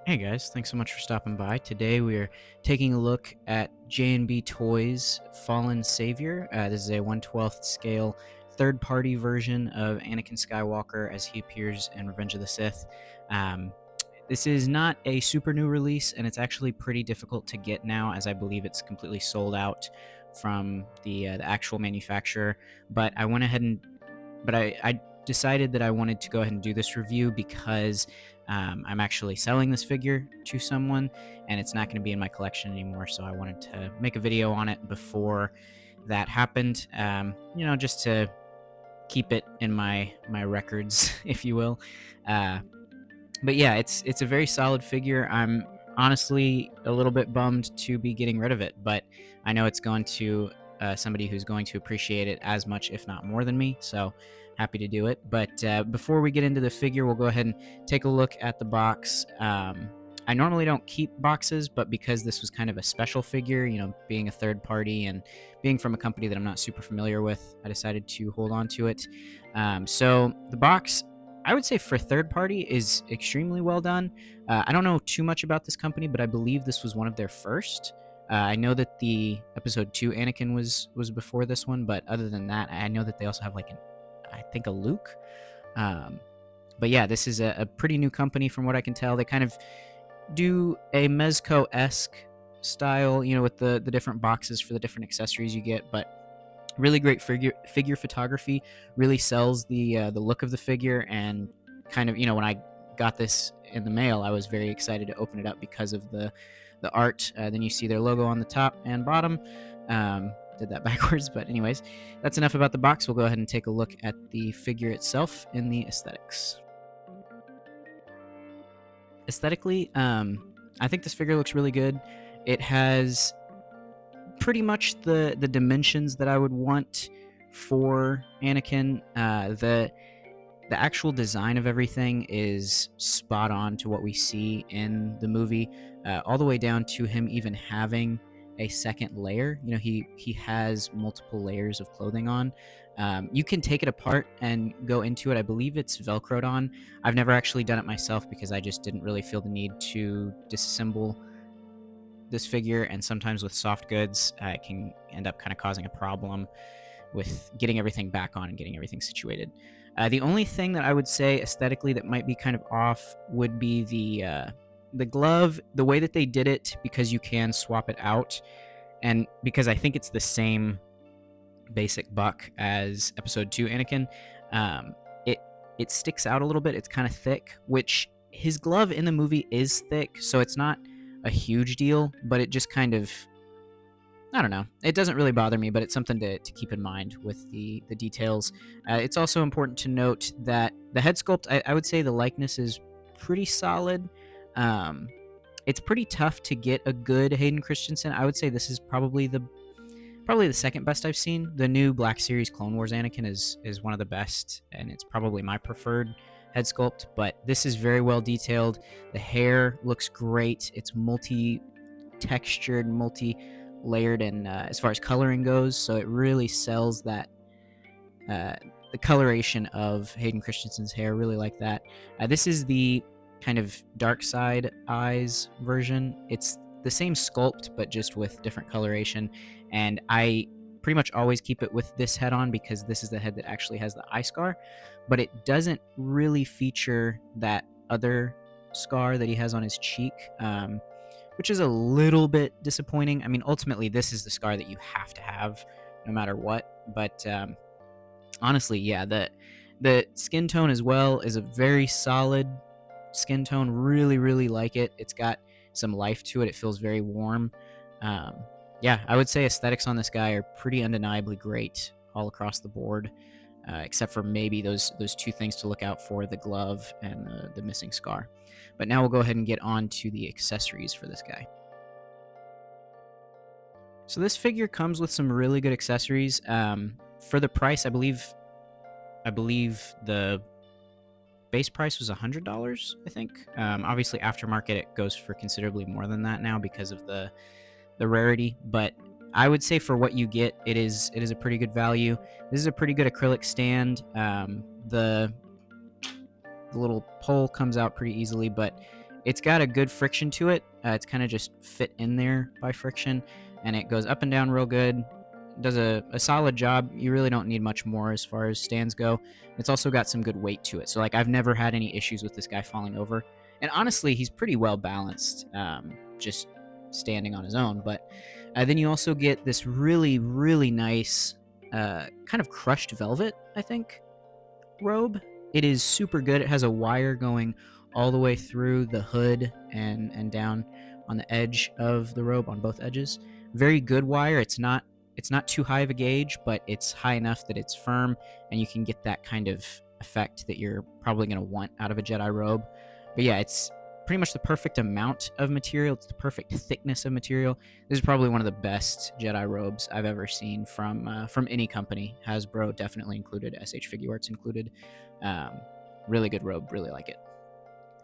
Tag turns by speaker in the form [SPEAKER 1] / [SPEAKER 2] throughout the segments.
[SPEAKER 1] Hey guys, thanks so much for stopping by. Today we are taking a look at JNB Toys Fallen Savior. This is a 1/12th scale third-party version of Anakin Skywalker as he appears in Revenge of the Sith. Um, this is not a super new release, and it's actually pretty difficult to get now, as I believe it's completely sold out from the actual manufacturer. But I went ahead and I decided that I wanted to go ahead and do this review because I'm actually selling this figure to someone, and it's not going to be in my collection anymore. So I wanted to make a video on it before that happened. Just to keep it in my records, if you will. Uh, but yeah, it's a very solid figure. I'm honestly a little bit bummed to be getting rid of it, but I know it's going to somebody who's going to appreciate it as much, if not more than me. So happy to do it. But before we get into the figure, we'll go ahead and take a look at the box. I normally don't keep boxes, but because this was kind of a special figure, being a third party and being from a company that I'm not super familiar with, I decided to hold on to it. So the box, I would say for third party, is extremely well done. I don't know too much about this company, but I believe this was one of their first. I know that the episode 2 Anakin was before this one, but other than that, I know that they also have I think a Luke. Um, but yeah, this is a pretty new company from what I can tell. They kind of do a Mezco-esque style, with the different boxes for the different accessories you get, but really great figure photography. Really sells the look of the figure, and kind of, when I got this in the mail, I was very excited to open it up because of the art. Then you see their logo on the top and bottom. Did that backwards, but anyways, that's enough about the box. We'll go ahead and take a look at the figure itself in the aesthetics. Aesthetically, I think this figure looks really good. It has pretty much the dimensions that I would want for Anakin. The actual design of everything is spot on to what we see in the movie, all the way down to him even having a second layer. He has multiple layers of clothing on. You can take it apart and go into it. I believe it's Velcroed on. I've never actually done it myself because I just didn't really feel the need to disassemble this figure, and sometimes with soft goods, it can end up kind of causing a problem with getting everything back on and getting everything situated. The only thing that I would say aesthetically that might be kind of off would be the glove, the way that they did it, because you can swap it out, and because I think it's the same basic buck as Episode 2 Anakin. Um, it it sticks out a little bit. It's kind of thick, which his glove in the movie is thick, so it's not a huge deal, but it just kind of, I don't know. It doesn't really bother me, but it's something to keep in mind with the details. It's also important to note that the head sculpt, I would say the likeness is pretty solid. Um, it's pretty tough to get a good Hayden Christensen. I would say this is probably the second best I've seen. The new Black Series Clone Wars Anakin is one of the best, and it's probably my preferred head sculpt. But this is very well detailed. The hair looks great. It's multi-textured, multi-layered, and as far as coloring goes, so it really sells that the coloration of Hayden Christensen's hair. Really like that. This is the kind of dark side eyes version. It's the same sculpt, but just with different coloration. And I pretty much always keep it with this head on because this is the head that actually has the eye scar, but it doesn't really feature that other scar that he has on his cheek, which is a little bit disappointing. I mean, ultimately, this is the scar that you have to have no matter what. But honestly, yeah, the skin tone as well is a very solid skin tone. Really, really like it. It's got some life to it. It feels very warm. Um, yeah, I would say aesthetics on this guy are pretty undeniably great all across the board, except for maybe those two things to look out for: the glove and the missing scar. But now we'll go ahead and get on to the accessories for this guy. So this figure comes with some really good accessories. For the price, I believe the base price was $100, I think. Obviously, aftermarket, it goes for considerably more than that now because of the rarity. But I would say for what you get, it is a pretty good value. This is a pretty good acrylic stand. The little pole comes out pretty easily, but It's got a good friction to it. It's kind of just fit in there by friction, and it goes up and down real good. Does a solid job. You really don't need much more as far as stands go. It's also got some good weight to it. So like I've never had any issues with this guy falling over. And honestly, he's pretty well balanced, just standing on his own. But then you also get this really, really nice kind of crushed velvet, I think, robe. It is super good. It has a wire going all the way through the hood and down on the edge of the robe on both edges. Very good wire. It's not too high of a gauge, but it's high enough that it's firm, and you can get that kind of effect that you're probably going to want out of a Jedi robe. But yeah, it's pretty much the perfect amount of material. It's the perfect thickness of material. This is probably one of the best Jedi robes I've ever seen from any company. Hasbro definitely included, SH Figuarts included. Really good robe, really like it.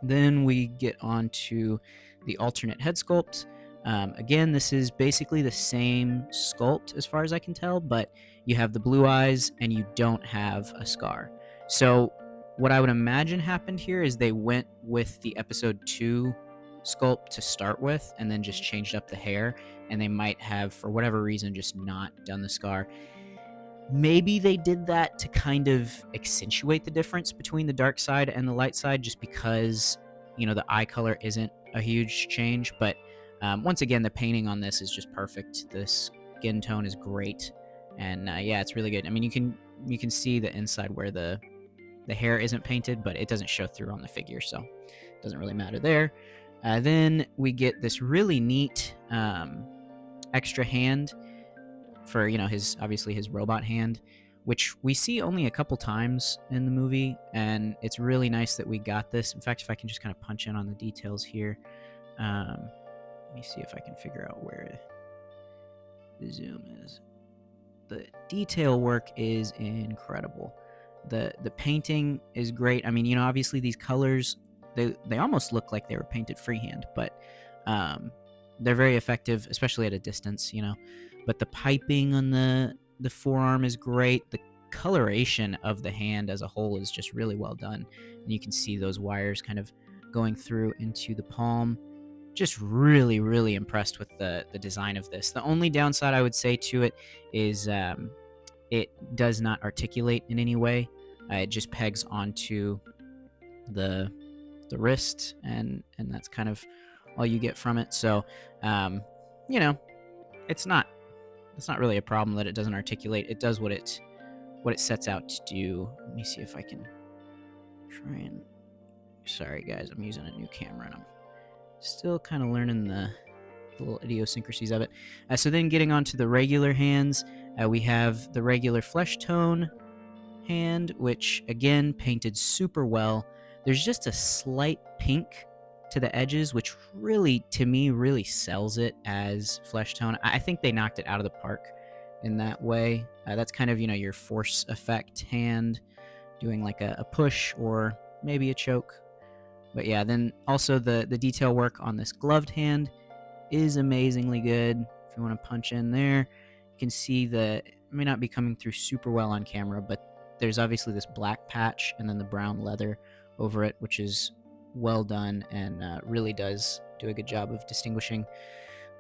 [SPEAKER 1] Then we get on to the alternate head sculpt. Again, this is basically the same sculpt as far as I can tell, but you have the blue eyes and you don't have a scar. So what I would imagine happened here is they went with the episode 2 sculpt to start with and then just changed up the hair, and they might have, for whatever reason, just not done the scar. Maybe they did that to kind of accentuate the difference between the dark side and the light side, just because, the eye color isn't a huge change. But once again, the painting on this is just perfect. The skin tone is great, and yeah, it's really good. I mean, you can see the inside where the hair isn't painted, but it doesn't show through on the figure, so it doesn't really matter there. Then we get this really neat extra hand for his robot hand, which we see only a couple times in the movie, and it's really nice that we got this. In fact, if I can just kind of punch in on the details here, let me see if I can figure out where the zoom is. The detail work is incredible. The painting is great. I mean, obviously these colors, they almost look like they were painted freehand, but they're very effective, especially at a distance, But the piping on the forearm is great. The coloration of the hand as a whole is just really well done. And you can see those wires kind of going through into the palm. Just really, really impressed with the design of this. The only downside I would say to it is it does not articulate in any way. It just pegs onto the wrist, and that's kind of all you get from it. So, it's not really a problem that it doesn't articulate. It does what it sets out to do. Let me see if I can try and. Sorry, guys, I'm using a new camera and I'm still kind of learning the little idiosyncrasies of it. So then getting on to the regular hands, we have the regular flesh tone hand, which again painted super well. There's just a slight pink to the edges, which really, to me, really sells it as flesh tone. I think they knocked it out of the park in that way. That's kind of, your force effect hand doing like a push or maybe a choke. But yeah, then also the detail work on this gloved hand is amazingly good. If you want to punch in there, you can see it may not be coming through super well on camera, but there's obviously this black patch and then the brown leather over it, which is well done and really does do a good job of distinguishing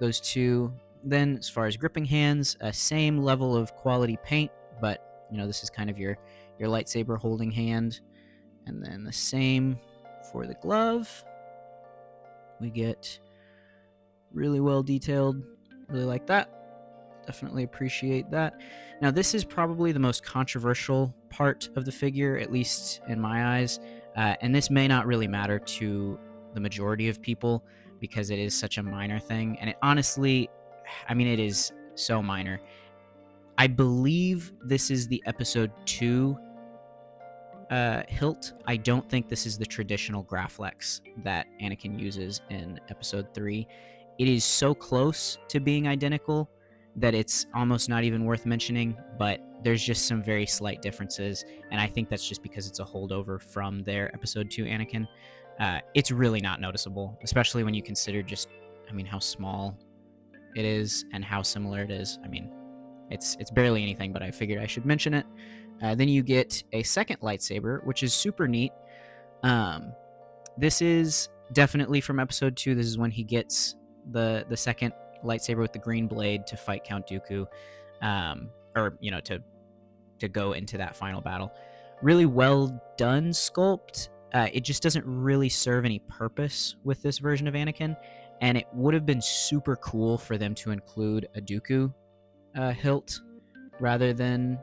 [SPEAKER 1] those two. Then as far as gripping hands, same level of quality paint, but this is kind of your lightsaber holding hand. And then the same for the glove. We get really well detailed. Really like that. Definitely appreciate that. Now, this is probably the most controversial part of the figure, at least in my eyes. And this may not really matter to the majority of people because it is such a minor thing. And it honestly, it is so minor. I believe this is the episode 2 hilt. I don't think this is the traditional Graflex that Anakin uses in episode 3. It is so close to being identical that it's almost not even worth mentioning, but there's just some very slight differences, and I think that's just because it's a holdover from their episode 2 Anakin. It's really not noticeable, especially when you consider just, how small it is and how similar it is. It's barely anything, but I figured I should mention it. Then you get a second lightsaber, which is super neat. This is definitely from episode 2, this is when he gets the second lightsaber with the green blade to fight Count Dooku, or to go into that final battle. Really well done sculpt. It just doesn't really serve any purpose with this version of Anakin, and it would have been super cool for them to include a Dooku hilt rather than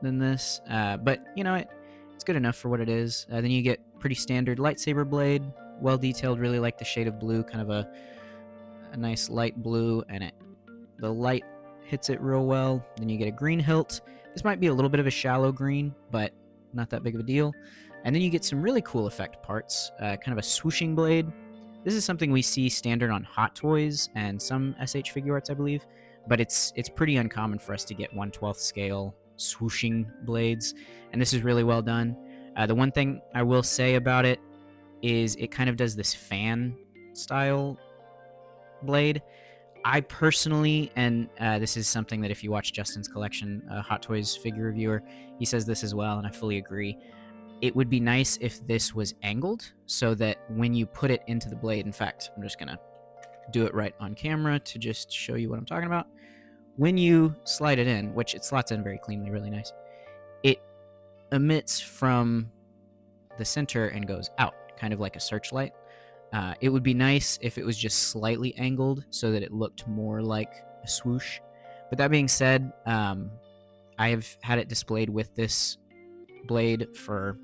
[SPEAKER 1] this. But it's good enough for what it is. Then you get pretty standard lightsaber blade, well detailed. Really like the shade of blue, kind of a nice light blue, and the light hits it real well. Then you get a green hilt. This might be a little bit of a shallow green, but not that big of a deal. And then you get some really cool effect parts, kind of a swooshing blade. This is something we see standard on Hot Toys and some SH figure arts, I believe, but it's pretty uncommon for us to get 1/12 scale swooshing blades, and this is really well done. The one thing I will say about it is it kind of does this fan style blade. I personally, and this is something that if you watch Justin's collection, Hot Toys figure reviewer, he says this as well, and I fully agree. It would be nice if this was angled so that when you put it into the blade, in fact, I'm just going to do it right on camera to just show you what I'm talking about. When you slide it in, which it slots in very cleanly, really nice, it emits from the center and goes out, kind of like a searchlight. It would be nice if it was just slightly angled so that it looked more like a swoosh. But that being said, I have had it displayed with this blade for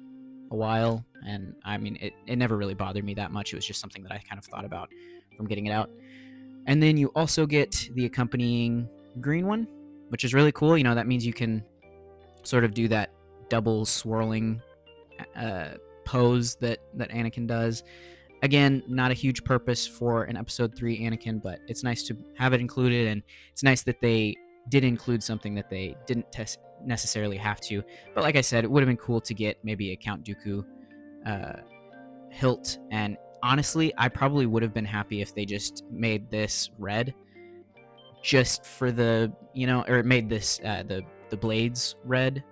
[SPEAKER 1] a while, and I mean, it never really bothered me that much. It was just something that I kind of thought about from getting it out. And then you also get the accompanying green one, which is really cool. That means you can sort of do that double swirling pose that Anakin does. Again, not a huge purpose for an episode 3 Anakin, but it's nice to have it included, and it's nice that they did include something that they didn't necessarily have to. But like I said, it would have been cool to get maybe a Count Dooku hilt, and honestly, I probably would have been happy if they just made this red, just for the or made this the blades red,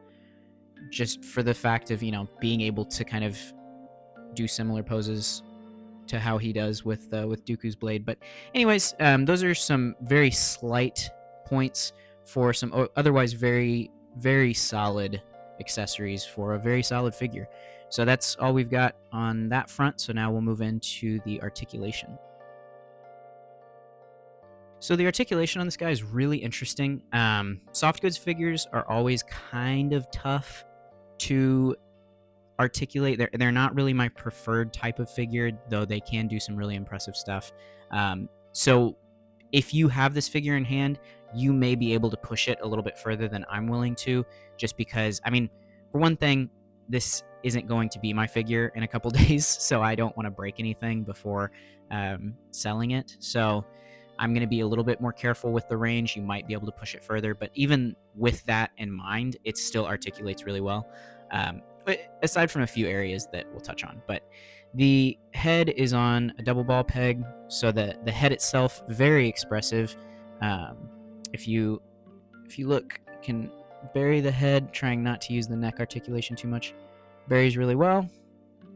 [SPEAKER 1] just for the fact of being able to kind of do similar poses to how he does with Dooku's blade. But anyways, those are some very slight points for some otherwise very, very solid accessories for a very solid figure. So that's all we've got on that front. So now we'll move into the articulation. So the articulation on this guy is really interesting. Soft goods figures are always kind of tough to articulate. They're not really my preferred type of figure, though they can do some really impressive stuff. So if you have this figure in hand, you may be able to push it a little bit further than I'm willing to, just because, I mean, for one thing, this isn't going to be my figure in a couple days, so I don't want to break anything before selling it. So I'm going to be a little bit more careful with the range. You might be able to push it further, but even with that in mind, it still articulates really well. But aside from a few areas that we'll touch on. But the head is on a double ball peg, so the head itself, very expressive. If you look, you can bury the head, trying not to use the neck articulation too much. Buries really well.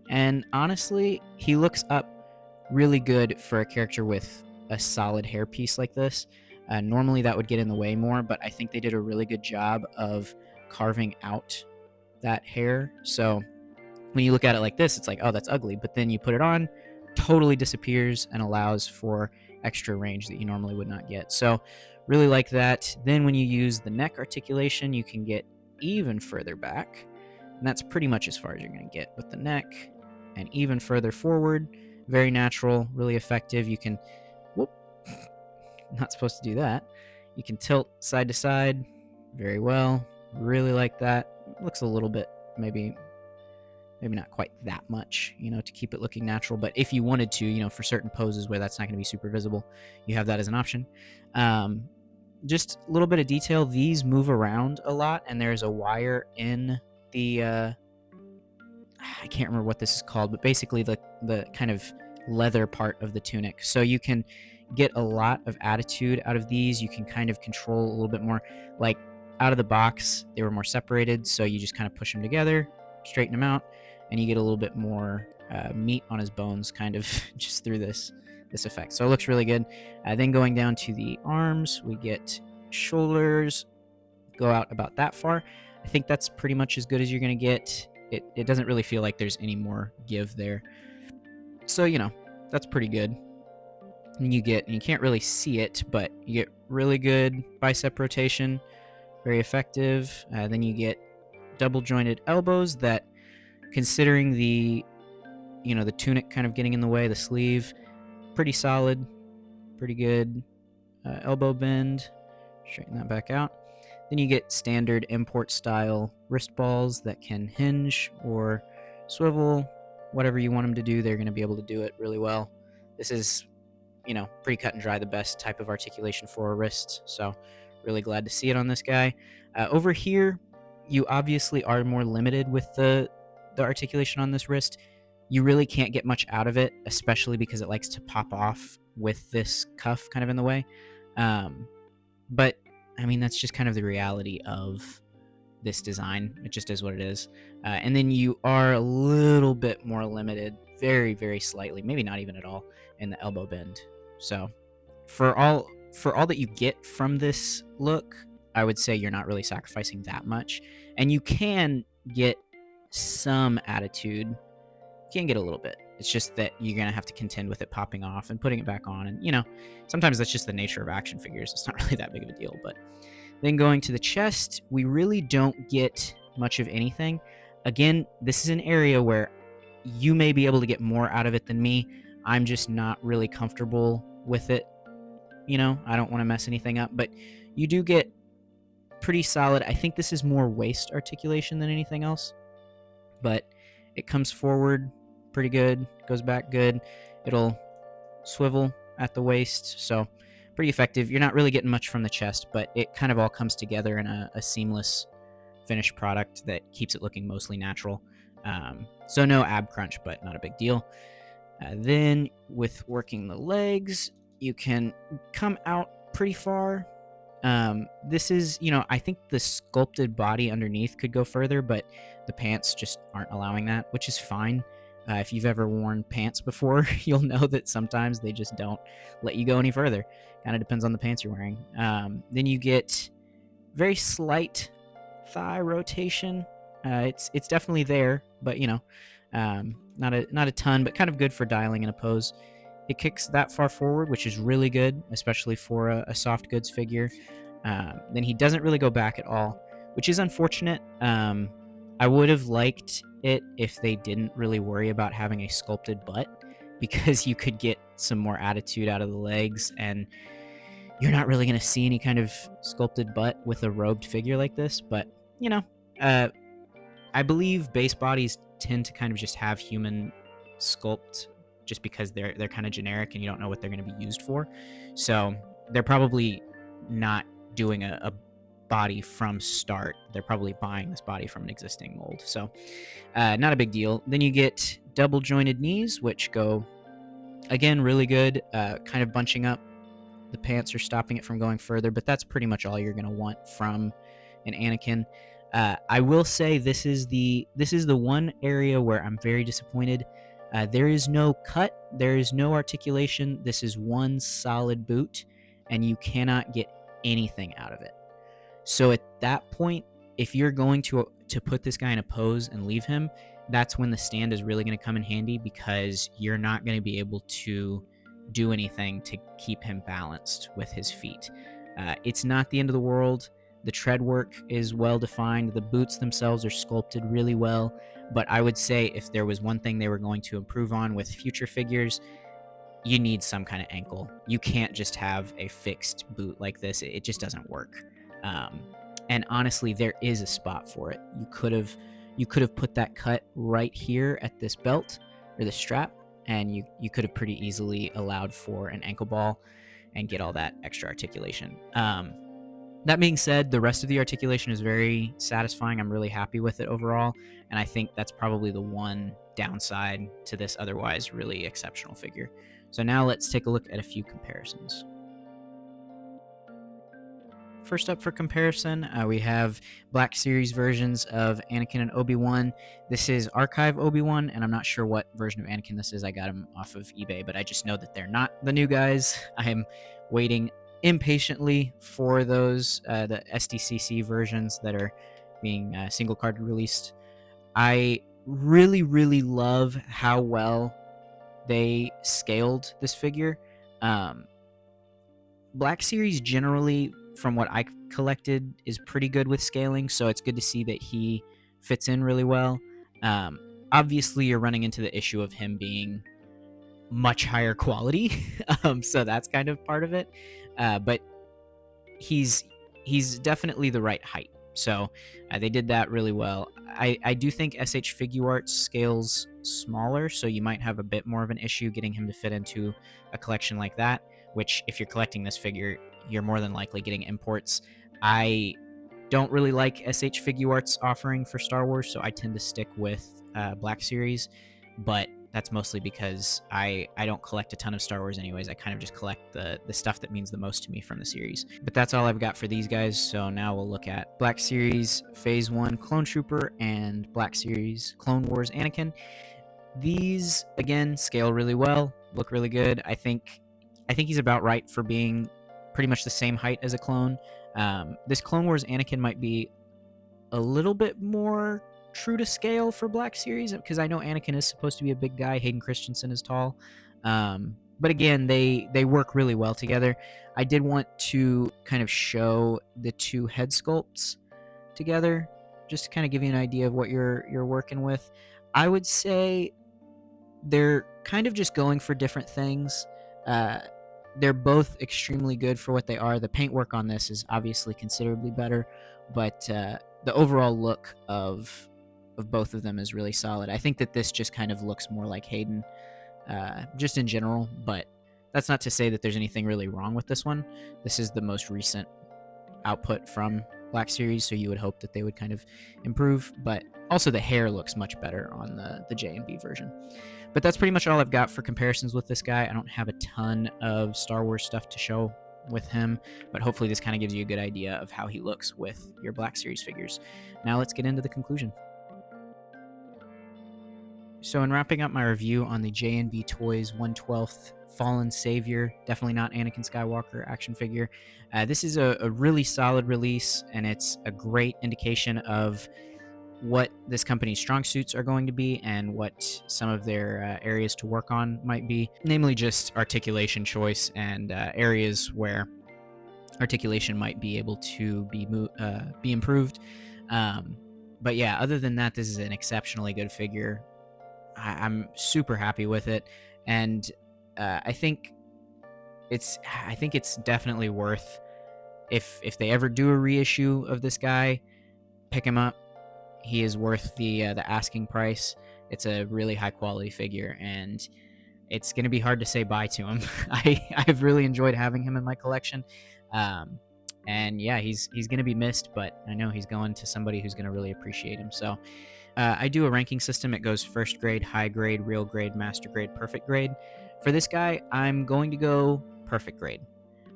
[SPEAKER 1] And honestly, he looks up really good for a character with a solid hairpiece like this. Normally that would get in the way more, but I think they did a really good job of carving out that hair. So when you look at it like this, it's like, oh, that's ugly. But then you put it on, totally disappears and allows for extra range that you normally would not get. So really like that. Then when you use the neck articulation, you can get even further back. And that's pretty much as far as you're going to get with the neck, and even further forward. Very natural, really effective. You can, whoop, not supposed to do that. You can tilt side to side very well. Really like that. Looks a little bit, maybe not quite that much, to keep it looking natural. But if you wanted to, for certain poses where that's not going to be super visible, you have that as an option. Just a little bit of detail. These move around a lot, and there's a wire in the I can't remember what this is called, but basically the kind of leather part of the tunic. So you can get a lot of attitude out of these. You can kind of control a little bit more. Like out of the box, they were more separated, so you just kind of push them together, straighten them out, and you get a little bit more meat on his bones kind of just through this effect. So it looks really good. Then going down to the arms, we get shoulders go out about that far. I think that's pretty much as good as you're going to get. It doesn't really feel like there's any more give there. So, you know, that's pretty good. And you can't really see it, but you get really good bicep rotation, very effective. Then you get double jointed elbows that, considering the tunic kind of getting in the way, the sleeve, pretty solid, pretty good. Elbow bend, straighten that back out. Then you get standard import style wrist balls that can hinge or swivel, whatever you want them to do. They're going to be able to do it really well. This is, pretty cut and dry, the best type of articulation for a wrist. So really glad to see it on this guy. Over here, you obviously are more limited with the articulation on this wrist. You really can't get much out of it, especially because it likes to pop off with this cuff kind of in the way. But I mean, that's just kind of the reality of this design. It just is what it is. And then you are a little bit more limited, very, very slightly, maybe not even at all, in the elbow bend. So for all that you get from this look, I would say you're not really sacrificing that much. And you can get some attitude. You can get a little bit. It's just that you're going to have to contend with it popping off and putting it back on. And, sometimes that's just the nature of action figures. It's not really that big of a deal. But then going to the chest, we really don't get much of anything. Again, this is an area where you may be able to get more out of it than me. I'm just not really comfortable with it. I don't want to mess anything up. But you do get pretty solid. I think this is more waist articulation than anything else. But it comes forward pretty good, goes back good. It'll swivel at the waist, so pretty effective. You're not really getting much from the chest, but it kind of all comes together in a seamless finished product that keeps it looking mostly natural. So no ab crunch, but not a big deal. Then with working the legs, you can come out pretty far. This is, I think the sculpted body underneath could go further, but the pants just aren't allowing that, which is fine. If you've ever worn pants before, you'll know that sometimes they just don't let you go any further. Kind of depends on the pants you're wearing. Then you get very slight thigh rotation. It's definitely there, but not a ton, but kind of good for dialing in a pose. It kicks that far forward, which is really good, especially for a soft goods figure. Then he doesn't really go back at all, which is unfortunate. I would have liked it if they didn't really worry about having a sculpted butt, because you could get some more attitude out of the legs, and you're not really going to see any kind of sculpted butt with a robed figure like this. But, I believe base bodies tend to kind of just have human sculpt just because they're kind of generic and you don't know what they're going to be used for. So they're probably not doing a body from start. They're probably buying this body from an existing mold. So not a big deal. Then you get double jointed knees, which go, again, really good, kind of bunching up. The pants are stopping it from going further, but that's pretty much all you're going to want from an Anakin. I will say this is the one area where I'm very disappointed. There is no cut. There is no articulation. This is one solid boot, and you cannot get anything out of it. So at that point, if you're going to put this guy in a pose and leave him, that's when the stand is really going to come in handy, because you're not going to be able to do anything to keep him balanced with his feet. It's not the end of the world. The tread work is well defined. The boots themselves are sculpted really well. But I would say if there was one thing they were going to improve on with future figures, you need some kind of ankle. You can't just have a fixed boot like this. It just doesn't work. And honestly, there is a spot for it. You could have put that cut right here at this belt or the strap, and you could have pretty easily allowed for an ankle ball and get all that extra articulation. That being said, the rest of the articulation is very satisfying. I'm really happy with it overall, and I think that's probably the one downside to this otherwise really exceptional figure. So now let's take a look at a few comparisons. first up for comparison, we have Black Series versions of Anakin and Obi-Wan. This is Archive Obi-Wan, and I'm not sure what version of Anakin this is. I got him off of eBay, but I just know that they're not the new guys. I am waiting impatiently for those, the SDCC versions that are being single card released. I really, really love how well they scaled this figure. Black Series generally, from what I collected, is pretty good with scaling, so it's good to see that he fits in really well. Obviously, you're running into the issue of him being much higher quality, so that's kind of part of it. But he's definitely the right height, so they did that really well. I do think SH Figuarts scales smaller, so you might have a bit more of an issue getting him to fit into a collection like that, which if you're collecting this figure, you're more than likely getting imports. I don't really like SH Figuarts offering for Star Wars, so I tend to stick with Black Series, but that's mostly because I don't collect a ton of Star Wars anyways. I kind of just collect the stuff that means the most to me from the series. But that's all I've got for these guys, so now we'll look at Black Series Phase 1 Clone Trooper and Black Series Clone Wars Anakin. These, again, scale really well, look really good. I think he's about right for being pretty much the same height as a clone. This Clone Wars Anakin might be a little bit more true to scale for Black Series, because I know Anakin is supposed to be a big guy. Hayden Christensen is tall. But again, they work really well together. I did want to kind of show the two head sculpts together, just to kind of give you an idea of what you're working with. I would say they're kind of just going for different things. They're both extremely good for what they are. The paintwork on this is obviously considerably better, but the overall look of both of them is really solid. I think that this just kind of looks more like Hayden, just in general, but that's not to say that there's anything really wrong with this one. This is the most recent output from Black Series, so you would hope that they would kind of improve, but also the hair looks much better on the JNB version. But that's pretty much all I've got for comparisons with this guy. I don't have a ton of Star Wars stuff to show with him, but hopefully this kind of gives you a good idea of how he looks with your Black Series figures. Now let's get into the conclusion. So in wrapping up my review on the JNB Toys 1/12 Fallen Savior, definitely not Anakin Skywalker action figure, this is a really solid release, and it's a great indication of what this company's strong suits are going to be and what some of their areas to work on might be, namely just articulation choice and areas where articulation might be able to be improved. But yeah, other than that, this is an exceptionally good figure. I'm super happy with it, and I think it's definitely worth, if they ever do a reissue of this guy, pick him up. He is worth the asking price. It's a really high quality figure, and it's going to be hard to say bye to him. I've really enjoyed having him in my collection, and yeah, he's going to be missed, but I know he's going to somebody who's going to really appreciate him. So I do a ranking system. It goes first grade, high grade, real grade, master grade, perfect grade. For this guy, I'm going to go perfect grade.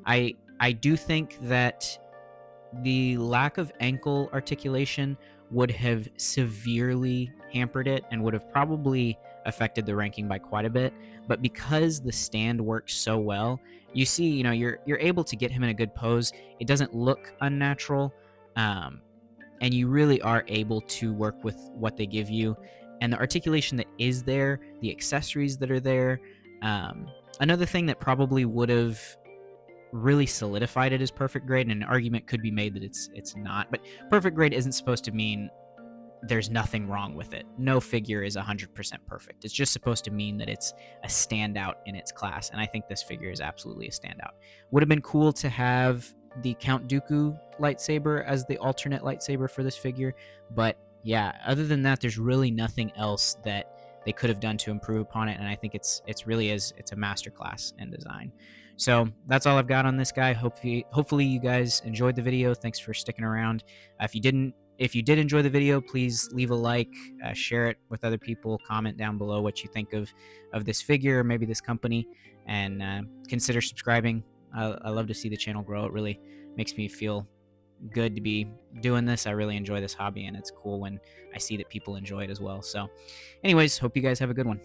[SPEAKER 1] I do think that the lack of ankle articulation would have severely hampered it and would have probably affected the ranking by quite a bit. But because the stand works so well, you see, you're able to get him in a good pose. It doesn't look unnatural, and you really are able to work with what they give you. And the articulation that is there, the accessories that are there. Another thing that probably would have really solidified it as perfect grade, and an argument could be made that it's not, but perfect grade isn't supposed to mean there's nothing wrong with it. No figure is 100% perfect. It's just supposed to mean that it's a standout in its class, and I think this figure is absolutely a standout. Would have been cool to have the Count Dooku lightsaber as the alternate lightsaber for this figure, but yeah, other than that, there's really nothing else that they could have done to improve upon it, and I think it's a masterclass in design. So that's all I've got on this guy. Hopefully you guys enjoyed the video. Thanks for sticking around. If you did enjoy the video, please leave a like, share it with other people, comment down below what you think of this figure or maybe this company, and consider subscribing. I love to see the channel grow. It really makes me feel good to be doing this. I really enjoy this hobby, and it's cool when I see that people enjoy it as well. So, anyways, hope you guys have a good one.